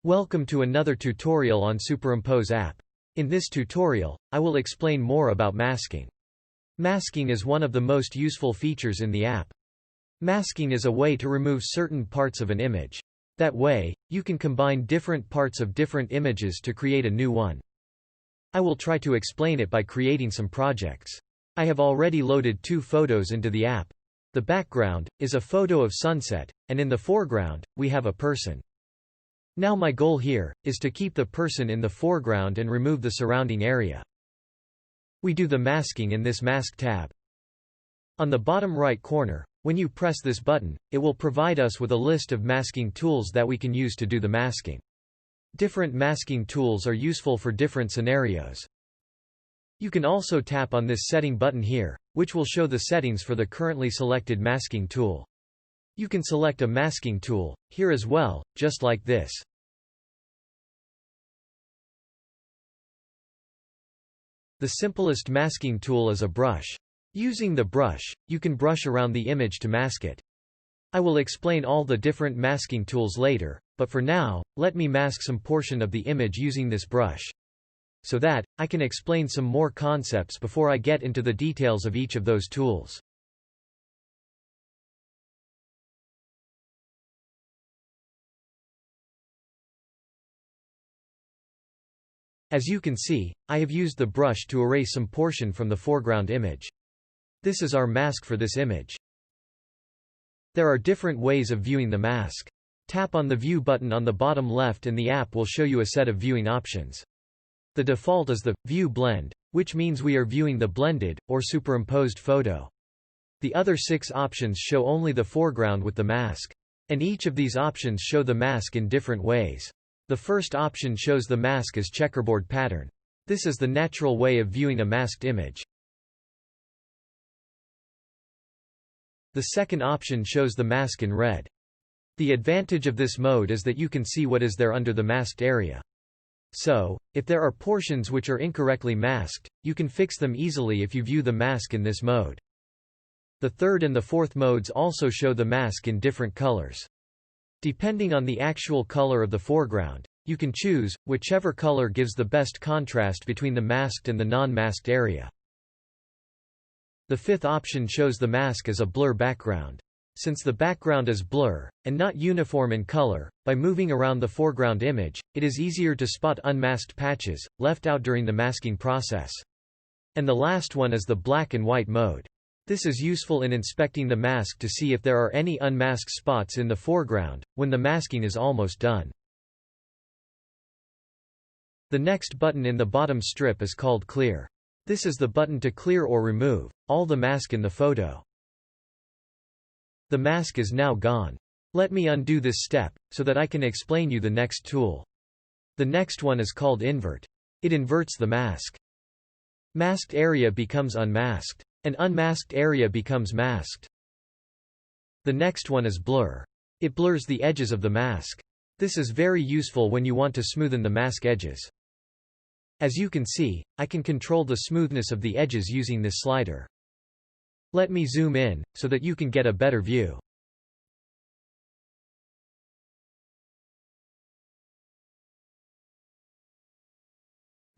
Welcome to another tutorial on Superimpose app. In this tutorial, I will explain more about masking. Masking is one of the most useful features in the app. Masking is a way to remove certain parts of an image. That way, you can combine different parts of different images to create a new one. I will try to explain it by creating some projects. I have already loaded 2 photos into the app. The background is a photo of sunset, and in the foreground, we have a person. Now my goal here is to keep the person in the foreground and remove the surrounding area. We do the masking in this Mask tab. On the bottom right corner, when you press this button, it will provide us with a list of masking tools that we can use to do the masking. Different masking tools are useful for different scenarios. You can also tap on this setting button here, which will show the settings for the currently selected masking tool. You can select a masking tool here as well, just like this. The simplest masking tool is a brush. Using the brush, you can brush around the image to mask it. I will explain all the different masking tools later, but for now, let me mask some portion of the image using this brush, so that I can explain some more concepts before I get into the details of each of those tools. As you can see, I have used the brush to erase some portion from the foreground image. This is our mask for this image. There are different ways of viewing the mask. Tap on the View button on the bottom left and the app will show you a set of viewing options. The default is the View Blend, which means we are viewing the blended, or superimposed photo. The other 6 options show only the foreground with the mask. And each of these options show the mask in different ways. The first option shows the mask as checkerboard pattern. This is the natural way of viewing a masked image. The second option shows the mask in red. The advantage of this mode is that you can see what is there under the masked area. So, if there are portions which are incorrectly masked, you can fix them easily if you view the mask in this mode. The third and the fourth modes also show the mask in different colors. Depending on the actual color of the foreground, you can choose whichever color gives the best contrast between the masked and the non-masked area. The fifth option shows the mask as a blur background. Since the background is blur, and not uniform in color, by moving around the foreground image, it is easier to spot unmasked patches, left out during the masking process. And the last one is the black and white mode. This is useful in inspecting the mask to see if there are any unmasked spots in the foreground, when the masking is almost done. The next button in the bottom strip is called Clear. This is the button to clear or remove all the mask in the photo. The mask is now gone. Let me undo this step, so that I can explain you the next tool. The next one is called Invert. It inverts the mask. Masked area becomes unmasked. An unmasked area becomes masked. The next one is Blur. It blurs the edges of the mask. This is very useful when you want to smoothen the mask edges. As you can see, I can control the smoothness of the edges using this slider. Let me zoom in, so that you can get a better view.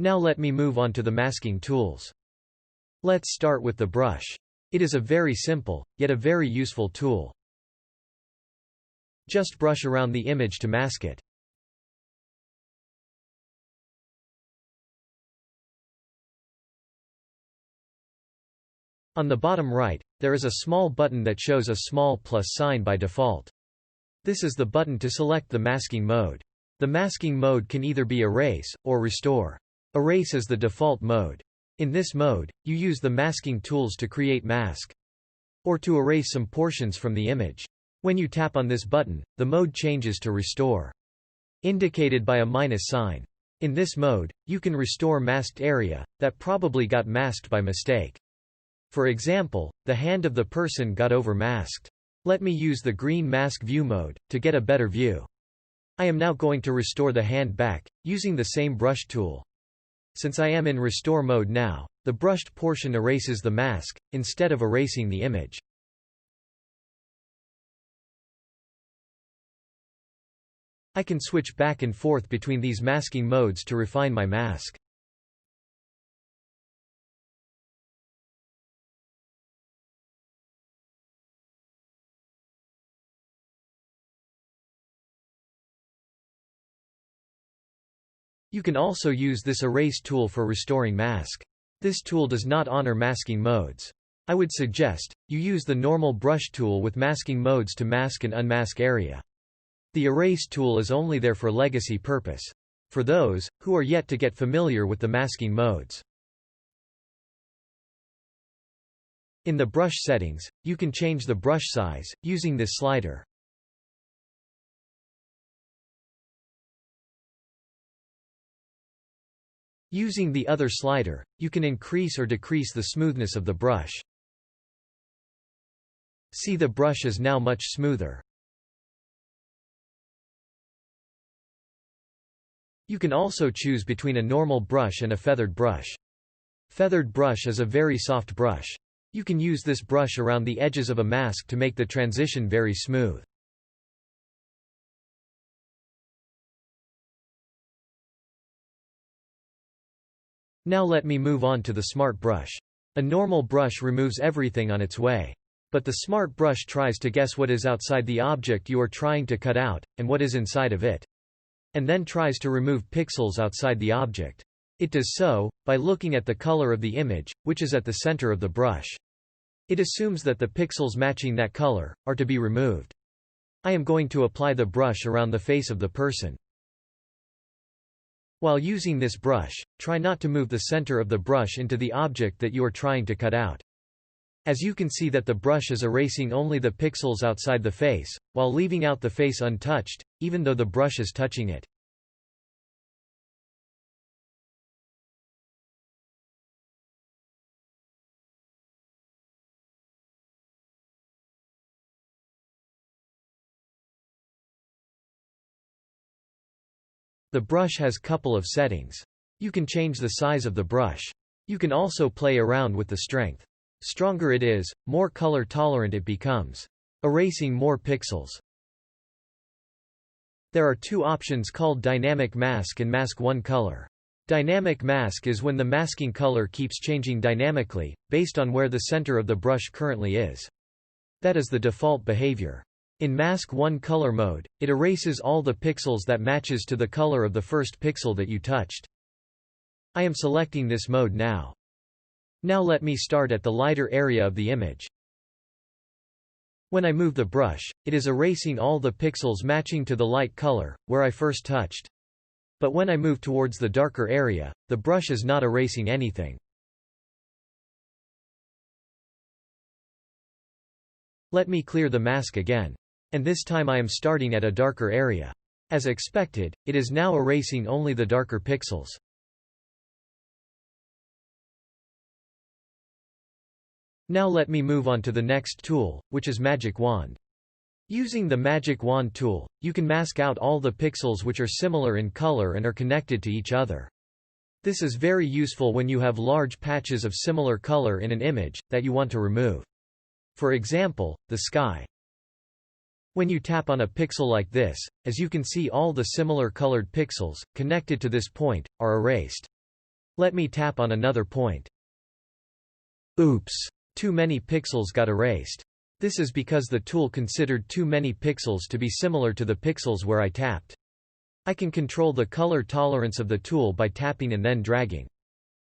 Now let me move on to the masking tools. Let's start with the brush. It is a very simple, yet a very useful tool. Just brush around the image to mask it. On the bottom right, there is a small button that shows a small plus sign by default. This is the button to select the masking mode. The masking mode can either be Erase, or Restore. Erase is the default mode. In this mode, you use the masking tools to create mask, or to erase some portions from the image. When you tap on this button, the mode changes to Restore, indicated by a minus sign. In this mode, you can restore masked area that probably got masked by mistake. For example, the hand of the person got over-masked. Let me use the green mask view mode to get a better view. I am now going to restore the hand back, using the same brush tool. Since I am in restore mode now, the brushed portion erases the mask, instead of erasing the image. I can switch back and forth between these masking modes to refine my mask. You can also use this erase tool for restoring mask. This tool does not honor masking modes. I would suggest you use the normal brush tool with masking modes to mask and unmask area. The erase tool is only there for legacy purpose. For those who are yet to get familiar with the masking modes. In the brush settings, you can change the brush size using this slider. Using the other slider, you can increase or decrease the smoothness of the brush. See, the brush is now much smoother. You can also choose between a normal brush and a feathered brush. Feathered brush is a very soft brush. You can use this brush around the edges of a mask to make the transition very smooth. Now let me move on to the smart brush. A normal brush removes everything on its way. But the smart brush tries to guess what is outside the object you are trying to cut out, and what is inside of it. And then tries to remove pixels outside the object. It does so by looking at the color of the image, which is at the center of the brush. It assumes that the pixels matching that color are to be removed. I am going to apply the brush around the face of the person. While using this brush, try not to move the center of the brush into the object that you are trying to cut out. As you can see that the brush is erasing only the pixels outside the face, while leaving out the face untouched, even though the brush is touching it. The brush has couple of settings. You can change the size of the brush. You can also play around with the strength. Stronger it is, more color tolerant it becomes, erasing more pixels. There are two options called dynamic mask and mask one color. Dynamic mask is when the masking color keeps changing dynamically, based on where the center of the brush currently is. That is the default behavior. In mask one color mode, it erases all the pixels that matches to the color of the first pixel that you touched. I am selecting this mode now. Now let me start at the lighter area of the image. When I move the brush, it is erasing all the pixels matching to the light color, where I first touched. But when I move towards the darker area, the brush is not erasing anything. Let me clear the mask again. And this time I am starting at a darker area. As expected, it is now erasing only the darker pixels. Now let me move on to the next tool, which is Magic Wand. Using the Magic Wand tool, you can mask out all the pixels which are similar in color and are connected to each other. This is very useful when you have large patches of similar color in an image that you want to remove. For example, the sky. When you tap on a pixel like this, as you can see, all the similar colored pixels connected to this point are erased. Let me tap on another point. Oops! Too many pixels got erased. This is because the tool considered too many pixels to be similar to the pixels where I tapped. I can control the color tolerance of the tool by tapping and then dragging.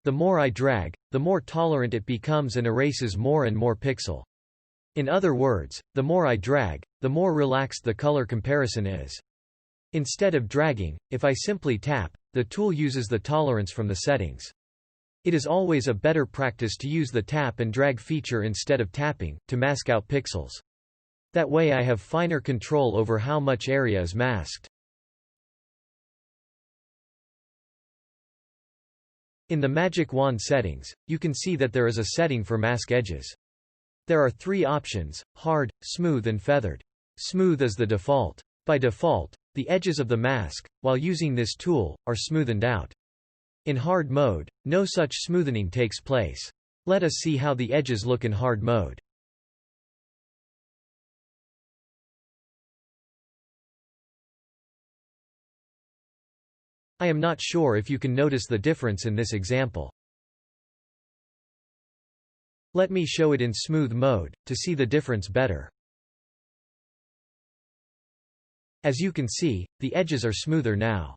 The more I drag, the more tolerant it becomes and erases more and more pixel. In other words, the more I drag, the more relaxed the color comparison is. Instead of dragging, if I simply tap, the tool uses the tolerance from the settings. It is always a better practice to use the tap and drag feature instead of tapping, to mask out pixels. That way I have finer control over how much area is masked. In the Magic Wand settings, you can see that there is a setting for mask edges. There are three options: hard, smooth and feathered. Smooth is the default. By default, the edges of the mask, while using this tool, are smoothened out. In hard mode, no such smoothing takes place. Let us see how the edges look in hard mode. I am not sure if you can notice the difference in this example. Let me show it in smooth mode, to see the difference better. As you can see, the edges are smoother now.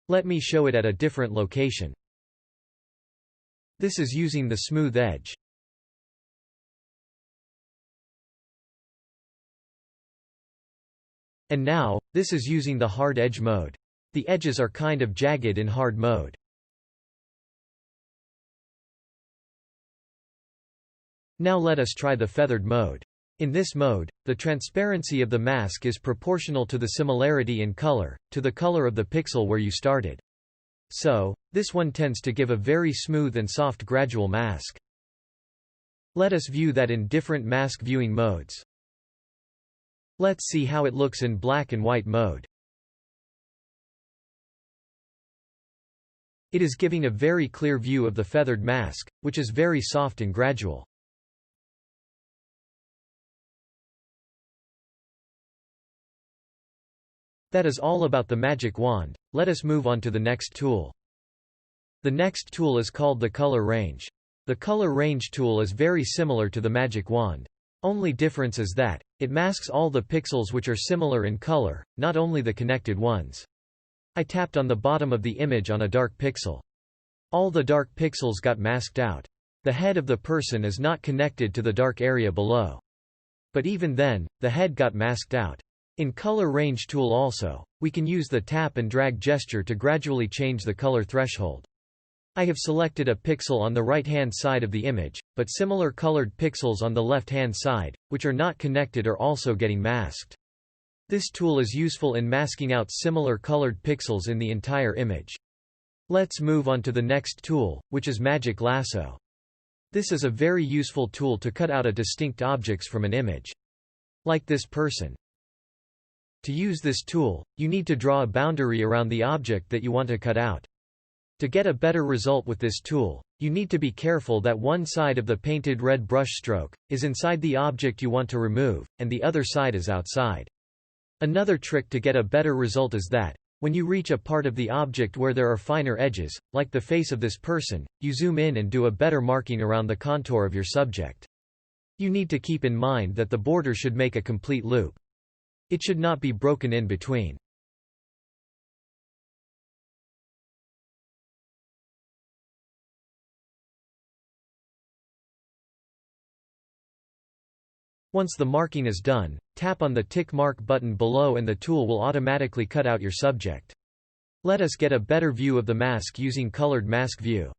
Let me show it at a different location. This is using the smooth edge. And now, this is using the hard edge mode. The edges are kind of jagged in hard mode. Now let us try the feathered mode. In this mode, the transparency of the mask is proportional to the similarity in color, to the color of the pixel where you started. So, this one tends to give a very smooth and soft gradual mask. Let us view that in different mask viewing modes. Let's see how it looks in black and white mode. It is giving a very clear view of the feathered mask, which is very soft and gradual. That is all about the magic wand. Let us move on to the next tool. The next tool is called the color range. The color range tool is very similar to the magic wand. Only difference is that it masks all the pixels which are similar in color, not only the connected ones. I tapped on the bottom of the image on a dark pixel. All the dark pixels got masked out. The head of the person is not connected to the dark area below. But even then, the head got masked out. In Color Range tool also, we can use the tap and drag gesture to gradually change the color threshold. I have selected a pixel on the right-hand side of the image, but similar colored pixels on the left-hand side, which are not connected, are also getting masked. This tool is useful in masking out similar colored pixels in the entire image. Let's move on to the next tool, which is Magic Lasso. This is a very useful tool to cut out a distinct objects from an image. Like this person. To use this tool, you need to draw a boundary around the object that you want to cut out. To get a better result with this tool, you need to be careful that one side of the painted red brush stroke is inside the object you want to remove, and the other side is outside. Another trick to get a better result is that, when you reach a part of the object where there are finer edges, like the face of this person, you zoom in and do a better marking around the contour of your subject. You need to keep in mind that the border should make a complete loop. It should not be broken in between. Once the marking is done, tap on the tick mark button below and the tool will automatically cut out your subject. Let us get a better view of the mask using Colored Mask View.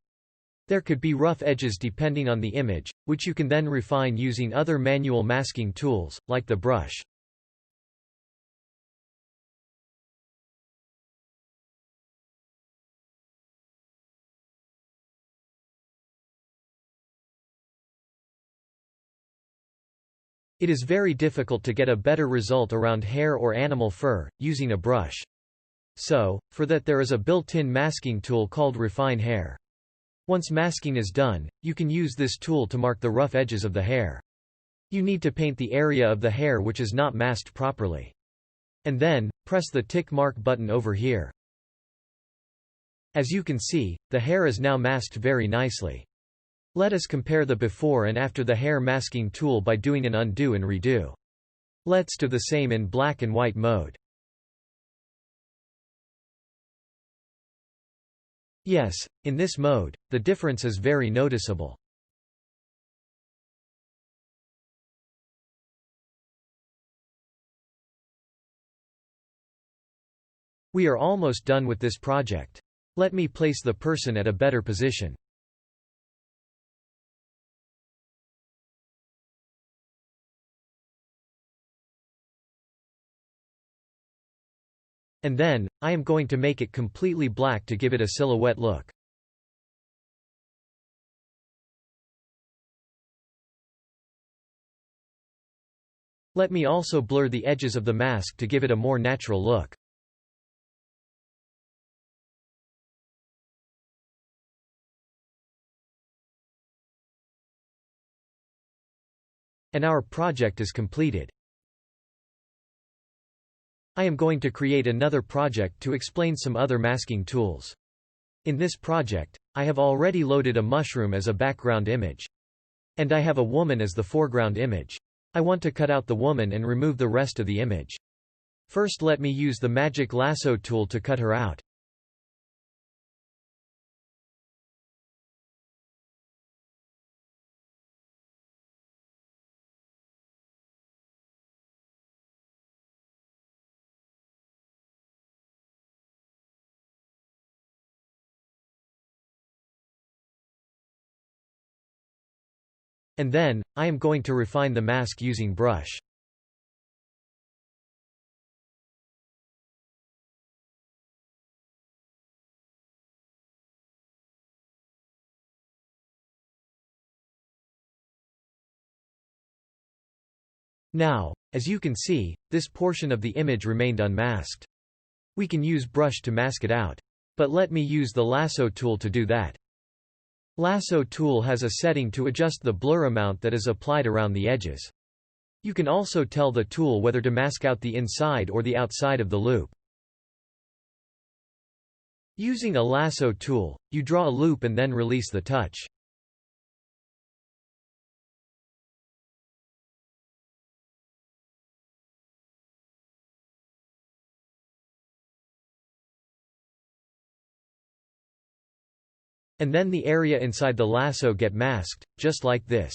There could be rough edges depending on the image, which you can then refine using other manual masking tools, like the brush. It is very difficult to get a better result around hair or animal fur, using a brush. So, for that there is a built-in masking tool called Refine Hair. Once masking is done, you can use this tool to mark the rough edges of the hair. You need to paint the area of the hair which is not masked properly. And then, press the tick mark button over here. As you can see, the hair is now masked very nicely. Let us compare the before and after the hair masking tool by doing an undo and redo. Let's do the same in black and white mode. Yes, in this mode, the difference is very noticeable. We are almost done with this project. Let me place the person at a better position. And then, I am going to make it completely black to give it a silhouette look. Let me also blur the edges of the mask to give it a more natural look. And our project is completed. I am going to create another project to explain some other masking tools. In this project, I have already loaded a mushroom as a background image. And I have a woman as the foreground image. I want to cut out the woman and remove the rest of the image. First, let me use the magic lasso tool to cut her out. And then, I am going to refine the mask using brush. Now, as you can see, this portion of the image remained unmasked. We can use brush to mask it out. But let me use the lasso tool to do that. Lasso tool has a setting to adjust the blur amount that is applied around the edges. You can also tell the tool whether to mask out the inside or the outside of the loop. Using a lasso tool, you draw a loop and then release the touch. And then the area inside the lasso get masked, just like this.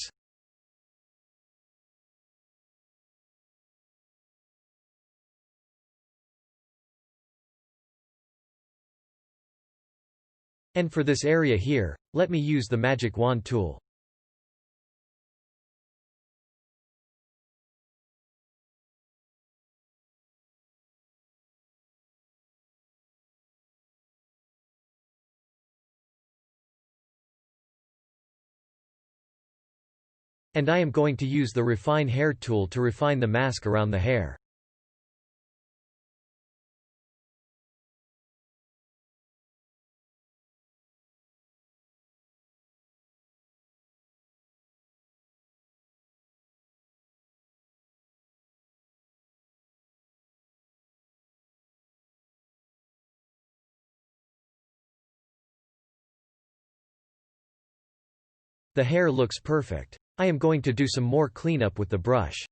And for this area here, let me use the magic wand tool. And I am going to use the Refine Hair tool to refine the mask around the hair. The hair looks perfect. I am going to do some more cleanup with the brush.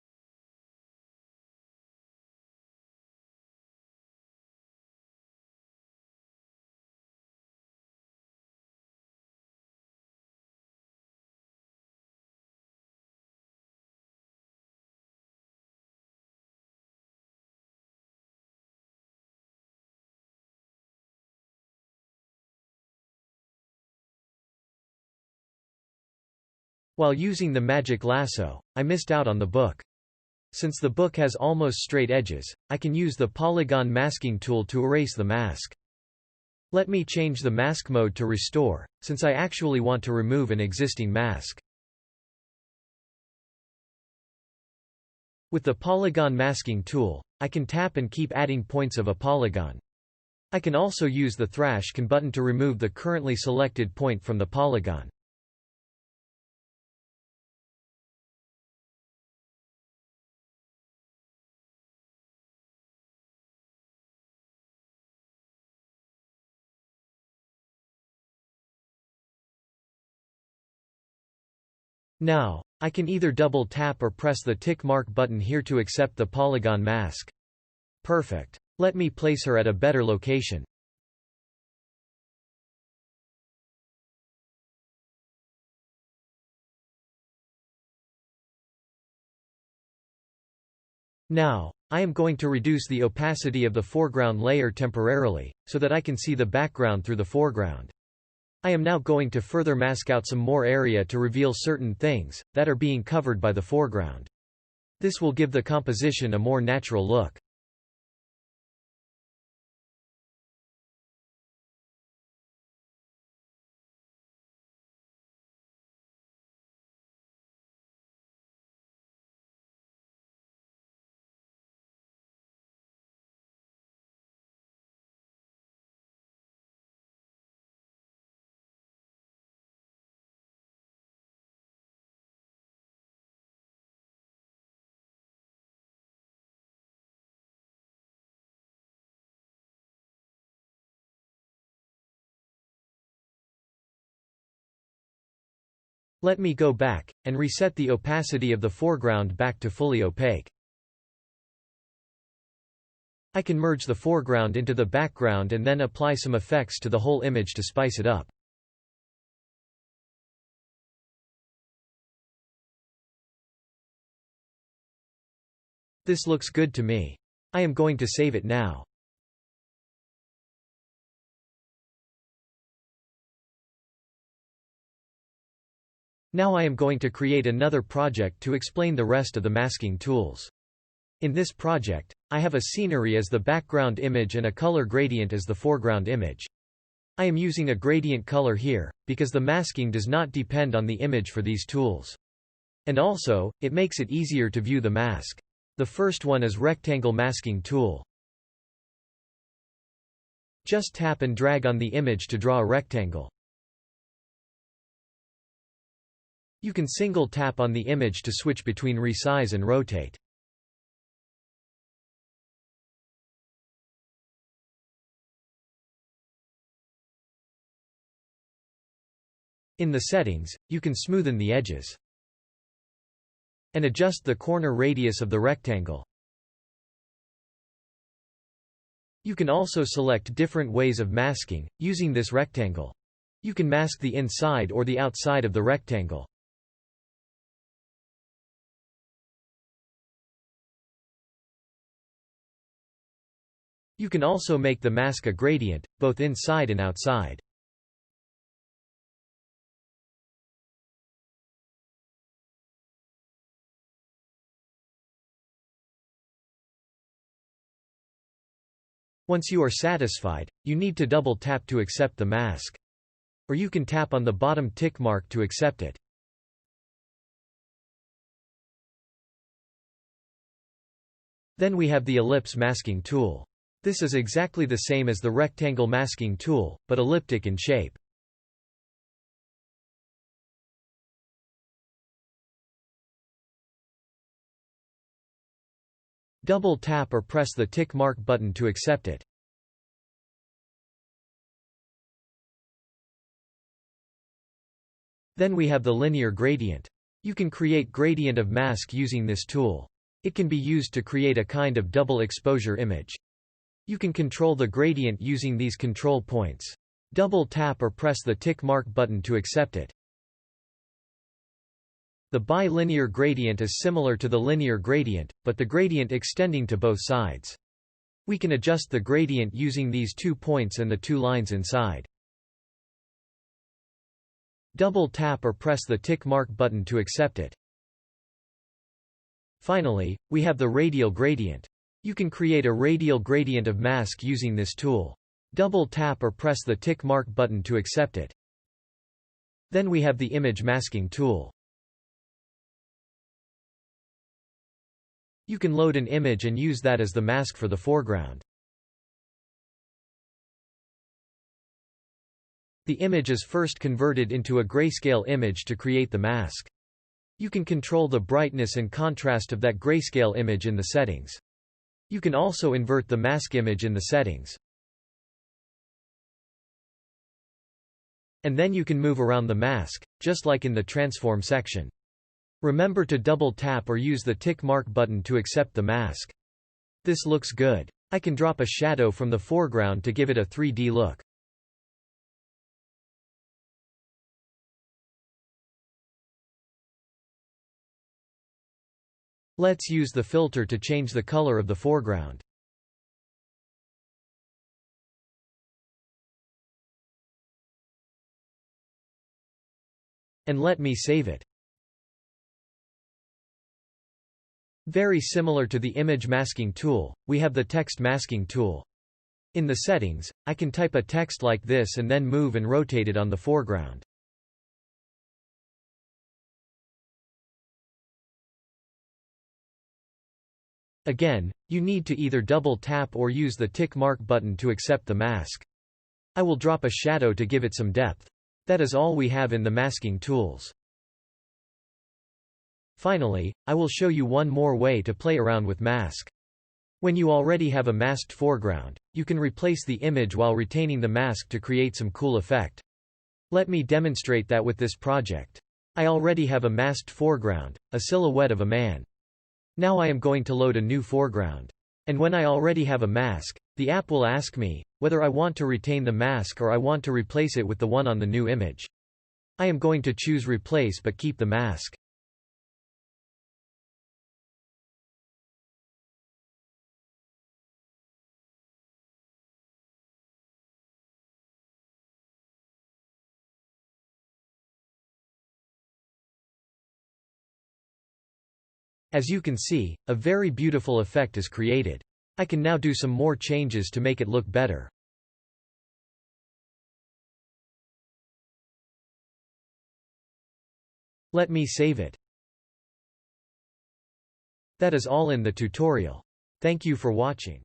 While using the magic lasso, I missed out on the book. Since the book has almost straight edges, I can use the Polygon masking tool to erase the mask. Let me change the mask mode to Restore, since I actually want to remove an existing mask. With the Polygon masking tool, I can tap and keep adding points of a polygon. I can also use the Thrash Can button to remove the currently selected point from the polygon. Now, I can either double tap or press the tick mark button here to accept the polygon mask. Perfect. Let me place her at a better location. Now, I am going to reduce the opacity of the foreground layer temporarily, so that I can see the background through the foreground. I am now going to further mask out some more area to reveal certain things that are being covered by the foreground. This will give the composition a more natural look. Let me go back, and reset the opacity of the foreground back to fully opaque. I can merge the foreground into the background and then apply some effects to the whole image to spice it up. This looks good to me. I am going to save it now. Now I am going to create another project to explain the rest of the masking tools. In this project, I have a scenery as the background image and a color gradient as the foreground image. I am using a gradient color here, because the masking does not depend on the image for these tools. And also, it makes it easier to view the mask. The first one is Rectangle Masking Tool. Just tap and drag on the image to draw a rectangle. You can single tap on the image to switch between resize and rotate. In the settings, you can smoothen the edges and adjust the corner radius of the rectangle. You can also select different ways of masking, using this rectangle. You can mask the inside or the outside of the rectangle. You can also make the mask a gradient, both inside and outside. Once you are satisfied, you need to double tap to accept the mask. Or you can tap on the bottom tick mark to accept it. Then we have the Ellipse Masking Tool. This is exactly the same as the Rectangle Masking Tool, but elliptic in shape. Double tap or press the tick mark button to accept it. Then we have the Linear Gradient. You can create gradient of mask using this tool. It can be used to create a kind of double exposure image. You can control the gradient using these control points. Double tap or press the tick mark button to accept it. The bilinear gradient is similar to the linear gradient, but the gradient extending to both sides. We can adjust the gradient using these 2 points and the 2 lines inside. Double tap or press the tick mark button to accept it. Finally, we have the Radial Gradient. You can create a radial gradient of mask using this tool. Double tap or press the tick mark button to accept it. Then we have the Image Masking Tool. You can load an image and use that as the mask for the foreground. The image is first converted into a grayscale image to create the mask. You can control the brightness and contrast of that grayscale image in the settings. You can also invert the mask image in the settings. And then you can move around the mask, just like in the transform section. Remember to double tap or use the tick mark button to accept the mask. This looks good. I can drop a shadow from the foreground to give it a 3D look. Let's use the filter to change the color of the foreground. And let me save it. Very similar to the Image Masking Tool, we have the Text Masking Tool. In the settings, I can type a text like this and then move and rotate it on the foreground. Again, you need to either double tap or use the tick mark button to accept the mask. I will drop a shadow to give it some depth. That is all we have in the masking tools. Finally, I will show you one more way to play around with mask. When you already have a masked foreground, you can replace the image while retaining the mask to create some cool effect. Let me demonstrate that with this project. I already have a masked foreground, a silhouette of a man. Now I am going to load a new foreground. And when I already have a mask, the app will ask me whether I want to retain the mask or I want to replace it with the one on the new image. I am going to choose replace but keep the mask. As you can see, a very beautiful effect is created. I can now do some more changes to make it look better. Let me save it. That is all in the tutorial. Thank you for watching.